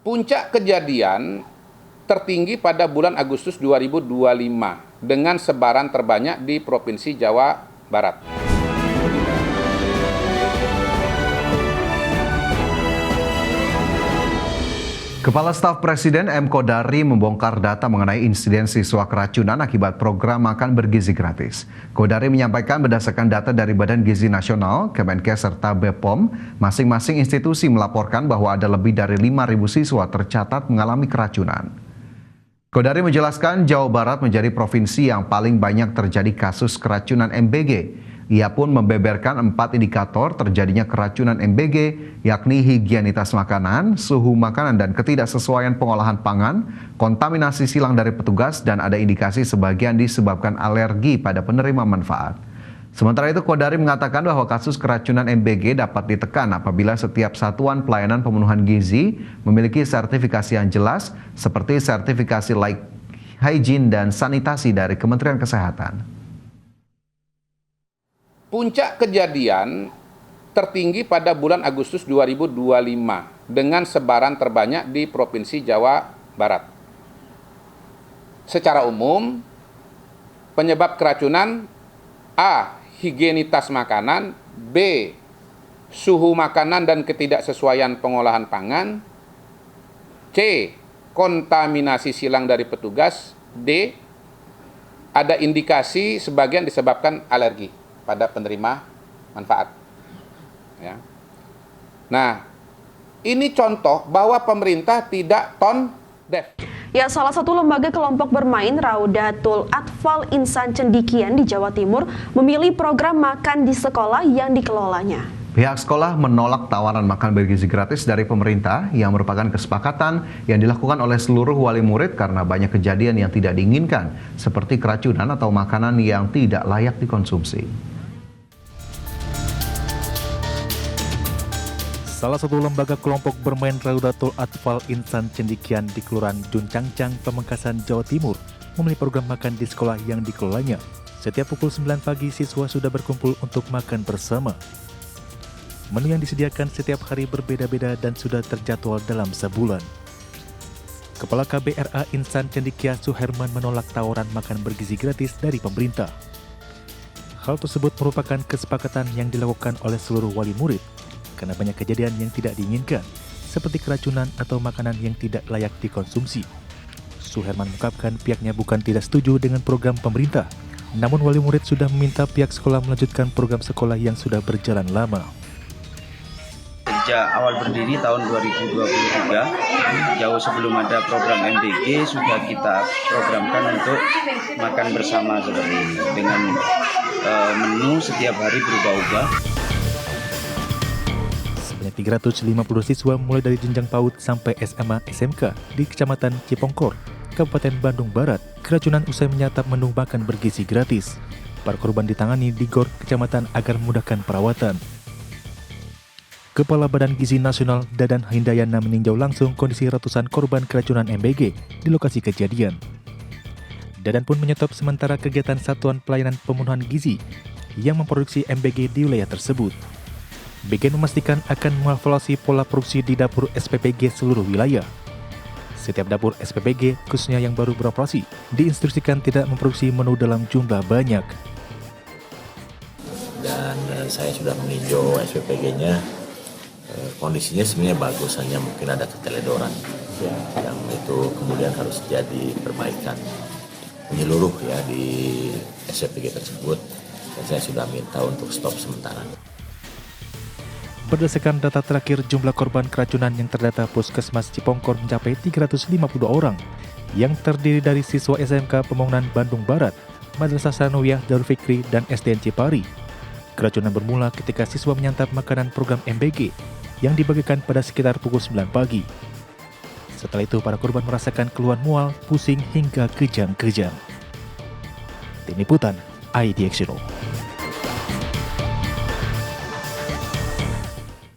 Puncak kejadian tertinggi pada bulan Agustus 2025 dengan sebaran terbanyak di Provinsi Jawa Barat. Kepala Staf Presiden M. Kodari membongkar data mengenai insiden siswa keracunan akibat program makan bergizi gratis. Kodari menyampaikan berdasarkan data dari Badan Gizi Nasional, Kemenkes serta BPOM, masing-masing institusi melaporkan bahwa ada lebih dari 5.000 siswa tercatat mengalami keracunan. Kodari menjelaskan Jawa Barat menjadi provinsi yang paling banyak terjadi kasus keracunan MBG. Ia pun membeberkan 4 indikator terjadinya keracunan MBG, yakni higienitas makanan, suhu makanan dan ketidaksesuaian pengolahan pangan, kontaminasi silang dari petugas, dan ada indikasi sebagian disebabkan alergi pada penerima manfaat. Sementara itu, Kodari mengatakan bahwa kasus keracunan MBG dapat ditekan apabila setiap satuan pelayanan pemenuhan gizi memiliki sertifikasi yang jelas, seperti sertifikasi layak hygiene dan sanitasi dari Kementerian Kesehatan. Puncak kejadian tertinggi pada bulan Agustus 2025 dengan sebaran terbanyak di Provinsi Jawa Barat. Secara umum, penyebab keracunan A. Higienitas makanan, B. Suhu makanan dan ketidaksesuaian pengolahan pangan, C. Kontaminasi silang dari petugas, D. Ada indikasi sebagian disebabkan alergi pada penerima manfaat. Ya. Nah, ini contoh bahwa pemerintah tidak tone deaf. Ya, salah satu lembaga kelompok bermain Raudatul Atfal Insan Cendikian di Jawa Timur memilih program makan di sekolah yang dikelolanya. Pihak sekolah menolak tawaran makan bergizi gratis dari pemerintah yang merupakan kesepakatan yang dilakukan oleh seluruh wali murid karena banyak kejadian yang tidak diinginkan, seperti keracunan atau makanan yang tidak layak dikonsumsi. Salah satu lembaga kelompok bermain Raudatul Atfal Insan Cendikian di Kelurahan Juncangcang, Pamekasan, Jawa Timur memilih program makan di sekolah yang dikelolanya. Setiap pukul 9 pagi siswa sudah berkumpul untuk makan bersama. Menu yang disediakan setiap hari berbeda-beda dan sudah terjadwal dalam sebulan. Kepala KBRA Insan Cendikia Suherman menolak tawaran makan bergizi gratis dari pemerintah. Hal tersebut merupakan kesepakatan yang dilakukan oleh seluruh wali murid karena banyak kejadian yang tidak diinginkan, seperti keracunan atau makanan yang tidak layak dikonsumsi. Suherman mengungkapkan pihaknya bukan tidak setuju dengan program pemerintah, namun wali murid sudah meminta pihak sekolah melanjutkan program sekolah yang sudah berjalan lama. Sejak awal berdiri tahun 2023, jauh sebelum ada program MBG, sudah kita programkan untuk makan bersama seperti ini, dengan menu setiap hari berubah-ubah. Sebanyak 350 siswa mulai dari jenjang PAUD sampai SMA SMK di Kecamatan Cipongkor, Kabupaten Bandung Barat, keracunan usai menyantap menu makan bergizi gratis. Para korban ditangani di GOR Kecamatan agar memudahkan perawatan. Kepala Badan Gizi Nasional Dadan Hindayana meninjau langsung kondisi ratusan korban keracunan MBG di lokasi kejadian. Dadan pun menyetop sementara kegiatan Satuan Pelayanan Pemenuhan Gizi yang memproduksi MBG di wilayah tersebut. BGN memastikan akan mengevaluasi pola produksi di dapur SPPG seluruh wilayah. Setiap dapur SPPG, khususnya yang baru beroperasi, diinstruksikan tidak memproduksi menu dalam jumlah banyak. Dan saya sudah meninjau SPPG-nya, kondisinya sebenarnya bagus, hanya mungkin ada keteledoran yang itu kemudian harus jadi perbaikan menyeluruh ya di SPPG tersebut, dan saya sudah minta untuk stop sementara. Berdasarkan data terakhir, jumlah korban keracunan yang terdata Puskesmas Cipongkor mencapai 352 orang, yang terdiri dari siswa SMK Pembangunan Bandung Barat, Madrasah Sanawiyah Darul Fikri, dan SDN Cipari. Keracunan bermula ketika siswa menyantap makanan program MBG yang dibagikan pada sekitar pukul 9 pagi. Setelah itu, para korban merasakan keluhan mual, pusing, hingga kejang-kejang. Tim Liputan, IDX.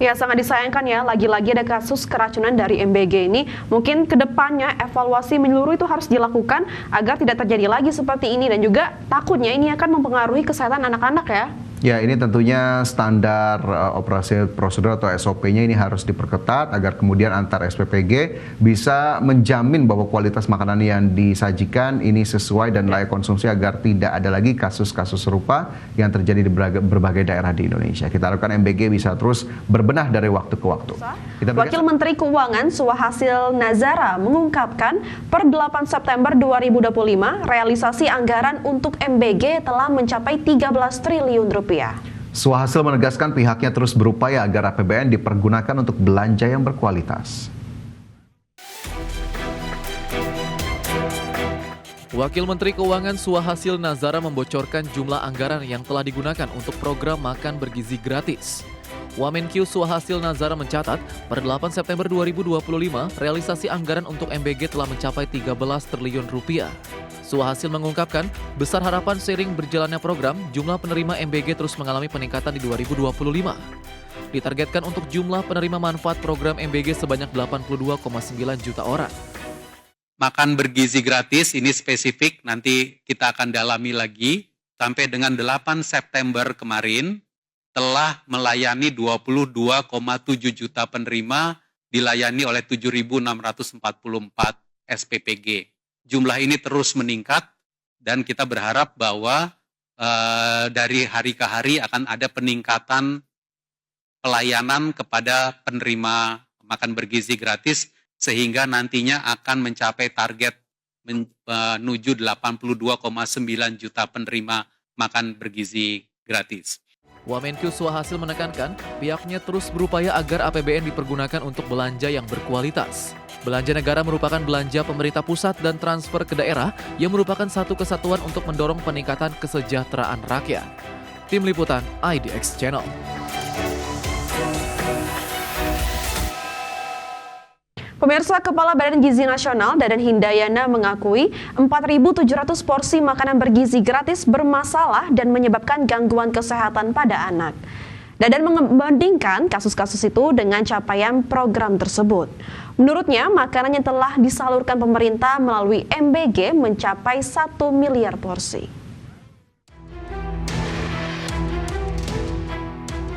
Ya, sangat disayangkan ya, lagi-lagi ada kasus keracunan dari MBG ini. Mungkin kedepannya evaluasi menyeluruh itu harus dilakukan agar tidak terjadi lagi seperti ini, dan juga takutnya ini akan mempengaruhi kesehatan anak-anak ya. Ya, ini tentunya standar operasi prosedur atau SOP-nya ini harus diperketat agar kemudian antar SPPG bisa menjamin bahwa kualitas makanan yang disajikan ini sesuai dan layak konsumsi agar tidak ada lagi kasus-kasus serupa yang terjadi di berbagai daerah di Indonesia. Kita harapkan MBG bisa terus berbenah dari waktu ke waktu. Wakil Menteri Keuangan Suhasil Nazara mengungkapkan per 8 September 2025 realisasi anggaran untuk MBG telah mencapai 13 triliun rupiah. Suhasil menegaskan pihaknya terus berupaya agar APBN dipergunakan untuk belanja yang berkualitas. Wakil Menteri Keuangan Suhasil Nazara membocorkan jumlah anggaran yang telah digunakan untuk program makan bergizi gratis. Wamenkyu Suhasil Nazara mencatat, per 8 September 2025, realisasi anggaran untuk MBG telah mencapai 13 triliun rupiah. Suhasil mengungkapkan, besar harapan seiring berjalannya program, jumlah penerima MBG terus mengalami peningkatan di 2025. Ditargetkan untuk jumlah penerima manfaat program MBG sebanyak 82,9 juta orang. Makan bergizi gratis ini spesifik, nanti kita akan dalami lagi. Sampai dengan 8 September kemarin, telah melayani 22,7 juta penerima, dilayani oleh 7.644 SPPG. Jumlah ini terus meningkat dan kita berharap bahwa dari hari ke hari akan ada peningkatan pelayanan kepada penerima makan bergizi gratis sehingga nantinya akan mencapai target menuju 82,9 juta penerima makan bergizi gratis. Wamenkyu Suhasil menekankan pihaknya terus berupaya agar APBN dipergunakan untuk belanja yang berkualitas. Belanja negara merupakan belanja pemerintah pusat dan transfer ke daerah yang merupakan satu kesatuan untuk mendorong peningkatan kesejahteraan rakyat. Tim Liputan IDX Channel. Pemirsa, Kepala Badan Gizi Nasional Dadan Hindayana mengakui 4.700 porsi makanan bergizi gratis bermasalah dan menyebabkan gangguan kesehatan pada anak. Dadan membandingkan kasus-kasus itu dengan capaian program tersebut. Menurutnya, makanan yang telah disalurkan pemerintah melalui MBG mencapai 1 miliar porsi.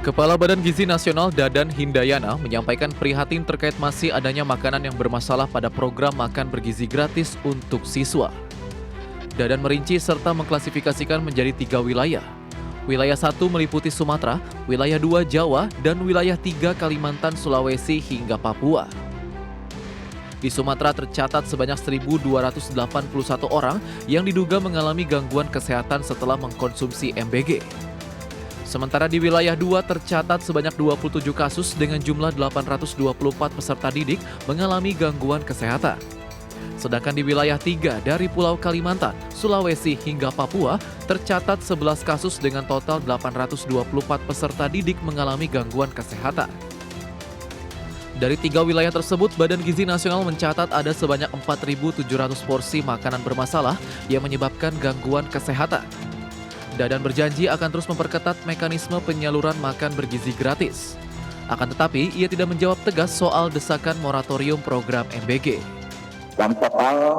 Kepala Badan Gizi Nasional Dadan Hindayana menyampaikan prihatin terkait masih adanya makanan yang bermasalah pada program makan bergizi gratis untuk siswa. Dadan merinci serta mengklasifikasikan menjadi 3 wilayah. Wilayah 1 meliputi Sumatera, wilayah 2 Jawa, dan wilayah 3 Kalimantan, Sulawesi, hingga Papua. Di Sumatera tercatat sebanyak 1.281 orang yang diduga mengalami gangguan kesehatan setelah mengkonsumsi MBG. Sementara di wilayah 2 tercatat sebanyak 27 kasus dengan jumlah 824 peserta didik mengalami gangguan kesehatan. Sedangkan di wilayah 3 dari Pulau Kalimantan, Sulawesi hingga Papua tercatat 11 kasus dengan total 824 peserta didik mengalami gangguan kesehatan. Dari 3 wilayah tersebut, Badan Gizi Nasional mencatat ada sebanyak 4.700 porsi makanan bermasalah yang menyebabkan gangguan kesehatan. Dadan berjanji akan terus memperketat mekanisme penyaluran makan bergizi gratis. Akan tetapi, ia tidak menjawab tegas soal desakan moratorium program MBG. Dan total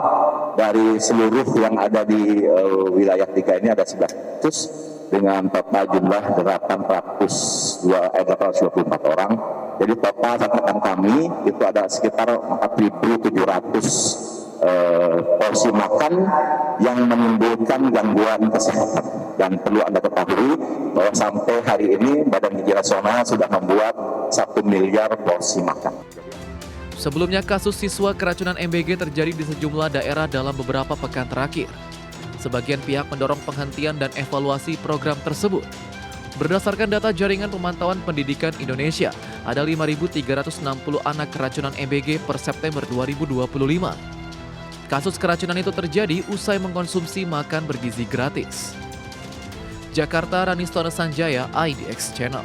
dari seluruh yang ada di wilayah 3 ini ada 11 kasus dengan total jumlah 824 orang. Jadi total catatan kami itu ada sekitar 4.700 porsi makan yang menimbulkan gangguan kesehatan. Dan perlu Anda ketahui bahwa sampai hari ini Badan Gizi Nasional sudah membuat 1 miliar porsi makan. Sebelumnya, kasus siswa keracunan MBG terjadi di sejumlah daerah dalam beberapa pekan terakhir. Sebagian pihak mendorong penghentian dan evaluasi program tersebut. Berdasarkan data Jaringan Pemantauan Pendidikan Indonesia, ada 5.360 anak keracunan MBG per September 2025. Kasus keracunan itu terjadi usai mengkonsumsi makan bergizi gratis. Jakarta, Ranistona Sanjaya, IDX Channel.